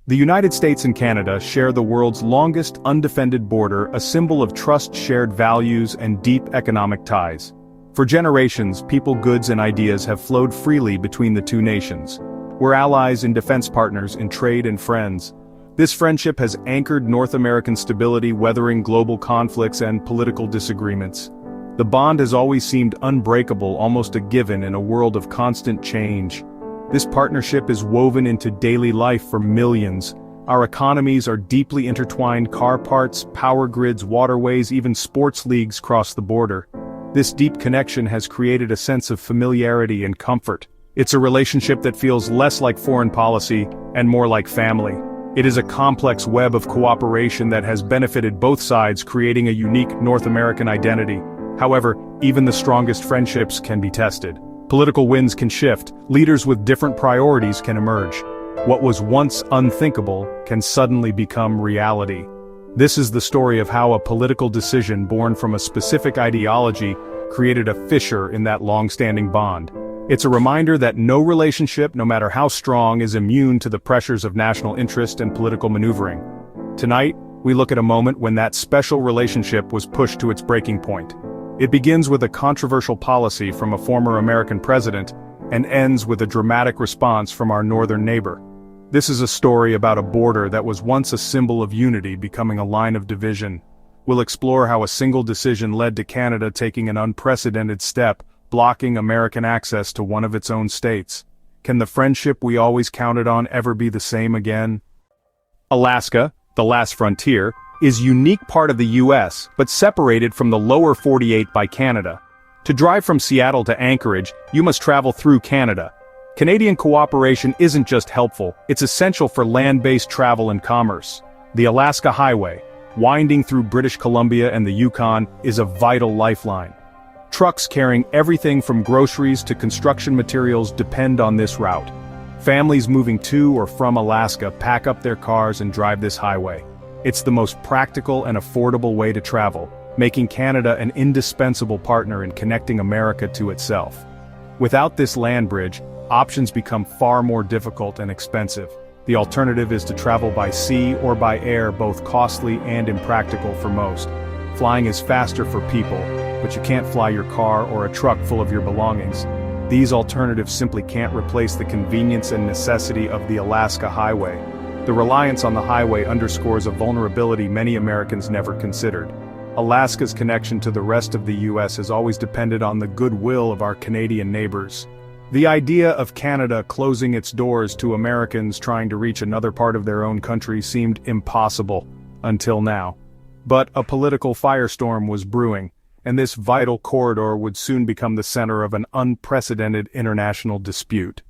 The United States and Canada share the world's longest undefended border, a symbol of trust, shared values, and deep economic ties. For generations, people, goods, and ideas have flowed freely between the two nations. We're allies and defense partners in trade and friends. This friendship has anchored North American stability, weathering global conflicts and political disagreements. The bond has always seemed unbreakable, almost a given in a world of constant change. This partnership is woven into daily life for millions. Our economies are deeply intertwined: car parts, power grids, waterways, even sports leagues cross the border. This deep connection has created a sense of familiarity and comfort. It's a relationship that feels less like foreign policy and more like family. It is a complex web of cooperation that has benefited both sides, creating a unique North American identity. However, even the strongest friendships can be tested. Political winds can shift, leaders with different priorities can emerge. What was once unthinkable can suddenly become reality. This is the story of how a political decision born from a specific ideology created a fissure in that long-standing bond. It's a reminder that no relationship, no matter how strong, is immune to the pressures of national interest and political maneuvering. Tonight, we look at a moment when that special relationship was pushed to its breaking point. It begins with a controversial policy from a former American president and ends with a dramatic response from our northern neighbor. This is a story about a border that was once a symbol of unity becoming a line of division. We'll explore how a single decision led to Canada taking an unprecedented step, blocking American access to one of its own states. Can the friendship we always counted on ever be the same again? Alaska, the last frontier, is a unique part of the U.S., but separated from the lower 48 by Canada. To drive from Seattle to Anchorage, you must travel through Canada. Canadian cooperation isn't just helpful, it's essential for land-based travel and commerce. The Alaska Highway, winding through British Columbia and the Yukon, is a vital lifeline. Trucks carrying everything from groceries to construction materials depend on this route. Families moving to or from Alaska pack up their cars and drive this highway. It's the most practical and affordable way to travel, making Canada an indispensable partner in connecting America to itself. Without this land bridge, options become far more difficult and expensive. The alternative is to travel by sea or by air, both costly and impractical for most. Flying is faster for people, but you can't fly your car or a truck full of your belongings. These alternatives simply can't replace the convenience and necessity of the Alaska Highway. The reliance on the highway underscores a vulnerability many Americans never considered. Alaska's connection to the rest of the U.S. has always depended on the goodwill of our Canadian neighbors. The idea of Canada closing its doors to Americans trying to reach another part of their own country seemed impossible, until now. But a political firestorm was brewing, and this vital corridor would soon become the center of an unprecedented international dispute.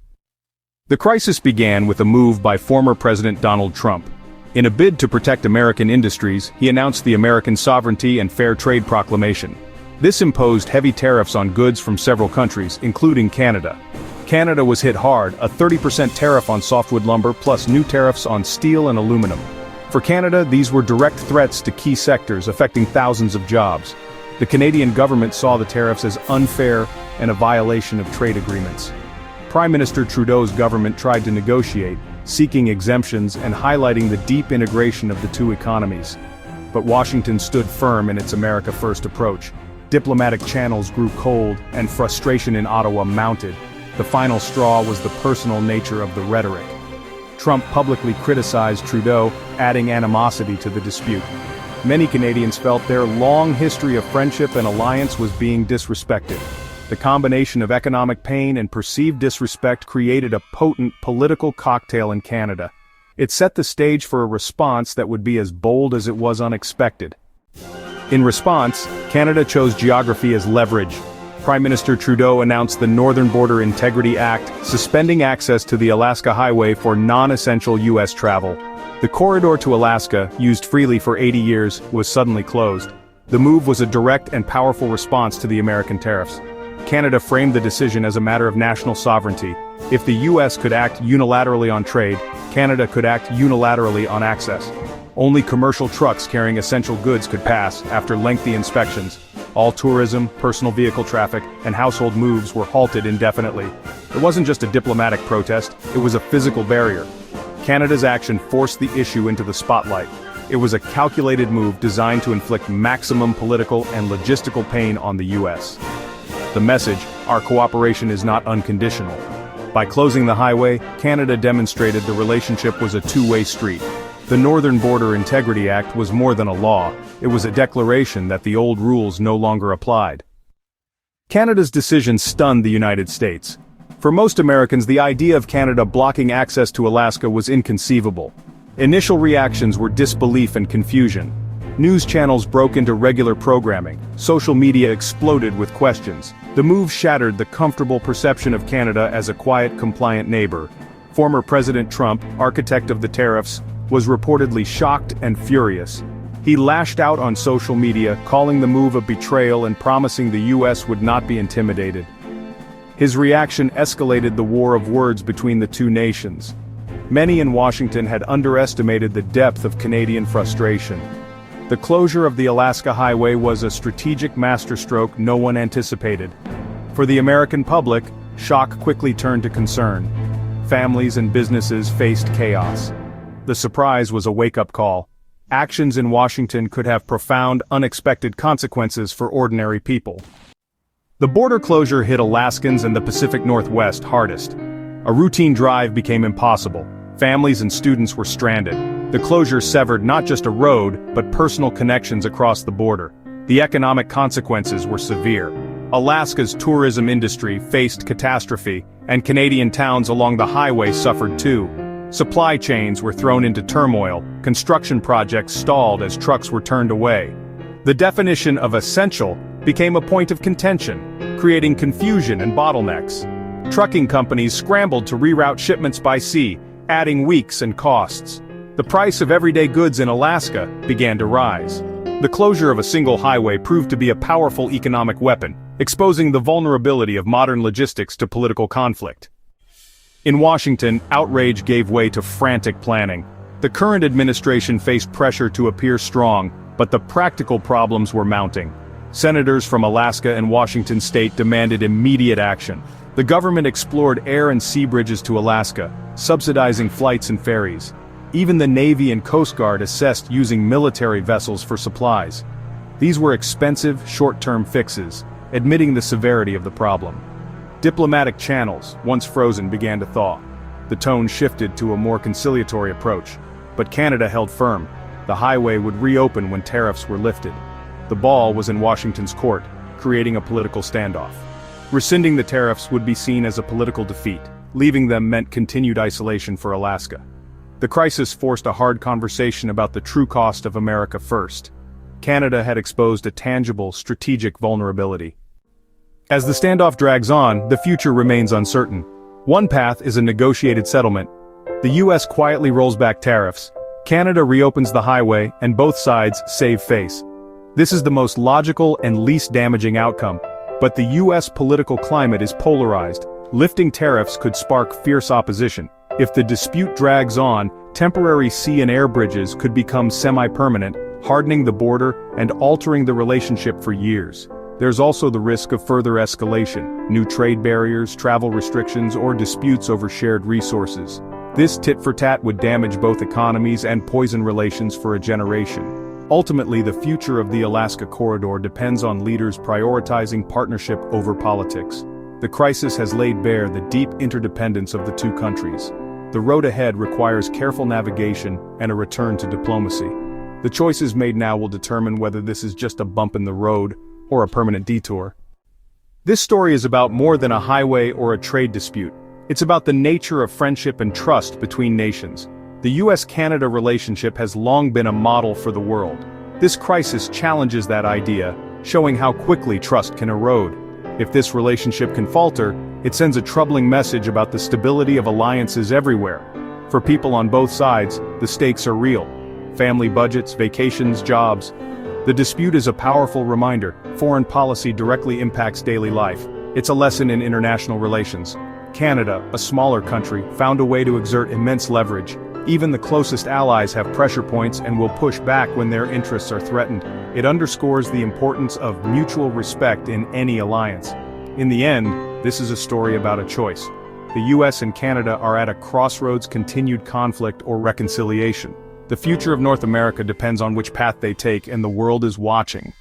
The crisis began with a move by former President Donald Trump. In a bid to protect American industries, he announced the American Sovereignty and Fair Trade Proclamation. This imposed heavy tariffs on goods from several countries, including Canada. Canada was hit hard, a 30% tariff on softwood lumber plus new tariffs on steel and aluminum. For Canada, these were direct threats to key sectors affecting thousands of jobs. The Canadian government saw the tariffs as unfair and a violation of trade agreements. Prime Minister Trudeau's government tried to negotiate, seeking exemptions and highlighting the deep integration of the two economies. But Washington stood firm in its America First approach. Diplomatic channels grew cold, and frustration in Ottawa mounted. The final straw was the personal nature of the rhetoric. Trump publicly criticized Trudeau, adding animosity to the dispute. Many Canadians felt their long history of friendship and alliance was being disrespected. The combination of economic pain and perceived disrespect created a potent political cocktail in Canada. It set the stage for a response that would be as bold as it was unexpected. In response, Canada chose geography as leverage. Prime Minister Trudeau announced the Northern Border Integrity Act, suspending access to the Alaska Highway for non-essential U.S. travel. The corridor to Alaska, used freely for 80 years, was suddenly closed. The move was a direct and powerful response to the American tariffs. Canada framed the decision as a matter of national sovereignty. If the U.S. could act unilaterally on trade, Canada could act unilaterally on access. Only commercial trucks carrying essential goods could pass after lengthy inspections. All tourism, personal vehicle traffic, and household moves were halted indefinitely. It wasn't just a diplomatic protest, it was a physical barrier. Canada's action forced the issue into the spotlight. It was a calculated move designed to inflict maximum political and logistical pain on the US. The message, our cooperation is not unconditional. By closing the highway, Canada demonstrated the relationship was a two-way street. The Northern Border Integrity Act was more than a law, it was a declaration that the old rules no longer applied. Canada's decision stunned the United States. For most Americans, the idea of Canada blocking access to Alaska was inconceivable. Initial reactions were disbelief and confusion. News channels broke into regular programming, social media exploded with questions. The move shattered the comfortable perception of Canada as a quiet, compliant neighbor. Former President Trump, architect of the tariffs, was reportedly shocked and furious. He lashed out on social media, calling the move a betrayal and promising the US would not be intimidated. His reaction escalated the war of words between the two nations. Many in Washington had underestimated the depth of Canadian frustration. The closure of the Alaska Highway was a strategic masterstroke no one anticipated. For the American public, shock quickly turned to concern. Families and businesses faced chaos. The surprise was a wake-up call. Actions in Washington could have profound, unexpected consequences for ordinary people. The border closure hit Alaskans and the Pacific Northwest hardest. A routine drive became impossible. Families and students were stranded. The closure severed not just a road, but personal connections across the border. The economic consequences were severe. Alaska's tourism industry faced catastrophe, and Canadian towns along the highway suffered too. Supply chains were thrown into turmoil, construction projects stalled as trucks were turned away. The definition of essential became a point of contention, creating confusion and bottlenecks. Trucking companies scrambled to reroute shipments by sea, adding weeks and costs. The price of everyday goods in Alaska began to rise. The closure of a single highway proved to be a powerful economic weapon, exposing the vulnerability of modern logistics to political conflict. In Washington, outrage gave way to frantic planning. The current administration faced pressure to appear strong, but the practical problems were mounting. Senators from Alaska and Washington state demanded immediate action. The government explored air and sea bridges to Alaska, subsidizing flights and ferries. Even the Navy and Coast Guard assessed using military vessels for supplies. These were expensive, short-term fixes, admitting the severity of the problem. Diplomatic channels, once frozen, began to thaw. The tone shifted to a more conciliatory approach. But Canada held firm. The highway would reopen when tariffs were lifted. The ball was in Washington's court, creating a political standoff. Rescinding the tariffs would be seen as a political defeat. Leaving them meant continued isolation for Alaska. The crisis forced a hard conversation about the true cost of America first. Canada had exposed a tangible, strategic vulnerability. As the standoff drags on, the future remains uncertain. One path is a negotiated settlement. The US quietly rolls back tariffs. Canada reopens the highway, and both sides save face. This is the most logical and least damaging outcome. But the US political climate is polarized. Lifting tariffs could spark fierce opposition. If the dispute drags on, temporary sea and air bridges could become semi-permanent, hardening the border and altering the relationship for years. There's also the risk of further escalation, new trade barriers, travel restrictions, or disputes over shared resources. This tit-for-tat would damage both economies and poison relations for a generation. Ultimately, the future of the Alaska corridor depends on leaders prioritizing partnership over politics. The crisis has laid bare the deep interdependence of the two countries. The road ahead requires careful navigation and a return to diplomacy. The choices made now will determine whether this is just a bump in the road or a permanent detour. This story is about more than a highway or a trade dispute. It's about the nature of friendship and trust between nations. The US-Canada relationship has long been a model for the world. This crisis challenges that idea, showing how quickly trust can erode. If this relationship can falter, it sends a troubling message about the stability of alliances everywhere. For people on both sides, the stakes are real. Family budgets, vacations, jobs. The dispute is a powerful reminder. Foreign policy directly impacts daily life. It's a lesson in international relations. Canada, a smaller country, found a way to exert immense leverage. Even the closest allies have pressure points and will push back when their interests are threatened. It underscores the importance of mutual respect in any alliance. In the end, this is a story about a choice. the US and Canada are at a crossroads: continued conflict or reconciliation. The future of North America depends on which path they take, and the world is watching.